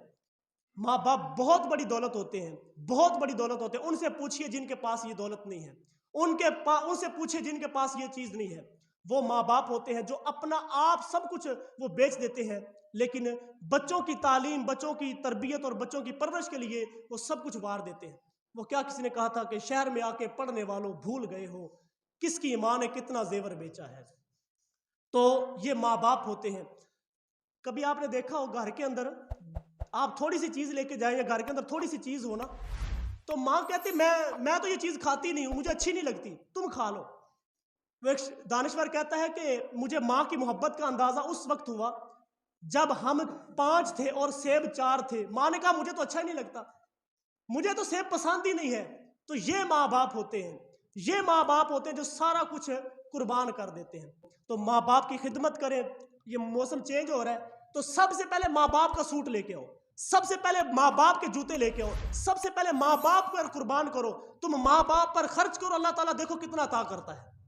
ماں باپ بہت بڑی دولت ہوتے ہیں، بہت بڑی دولت ہوتے ہیں، ان سے پوچھئے جن کے پاس یہ دولت نہیں ہے، ان سے پوچھئے جن کے پاس یہ چیز نہیں ہے۔ وہ ماں باپ ہوتے ہیں جو اپنا آپ سب کچھ وہ بیچ دیتے ہیں، لیکن بچوں کی تعلیم، بچوں کی تربیت اور بچوں کی پرورش کے لیے وہ سب کچھ وار دیتے ہیں۔ وہ کیا کسی نے کہا تھا کہ شہر میں آ کے پڑھنے والوں بھول گئے ہو کس کی ماں نے کتنا زیور بیچا ہے۔ تو یہ ماں باپ ہوتے ہیں۔ کبھی آپ نے دیکھا ہو گھر کے اندر آپ تھوڑی سی چیز لے کے جائیں یا گھر کے اندر تھوڑی سی چیز ہو نا، تو ماں کہتی میں تو یہ چیز کھاتی نہیں ہوں، مجھے اچھی نہیں لگتی، تم کھا لو۔ وہ ایک دانشور کہتا ہے کہ مجھے ماں کی محبت کا اندازہ اس وقت ہوا جب ہم 5 تھے اور سیب 4 تھے۔ ماں نے کہا مجھے تو اچھا ہی نہیں لگتا، مجھے تو سیب پسند ہی نہیں ہے۔ تو یہ ماں باپ ہوتے ہیں، یہ ماں باپ ہوتے ہیں جو سارا کچھ قربان کر دیتے ہیں۔ تو ماں باپ کی خدمت کریں۔ یہ موسم چینج ہو رہا ہے تو سب سے پہلے ماں باپ کا سوٹ لے کے آؤ، سب سے پہلے ماں باپ کے جوتے لے کے آؤ، سب سے پہلے ماں باپ پر قربان کرو۔ تم ماں باپ پر خرچ کرو، اللہ تعالیٰ دیکھو کتنا عطا کرتا ہے۔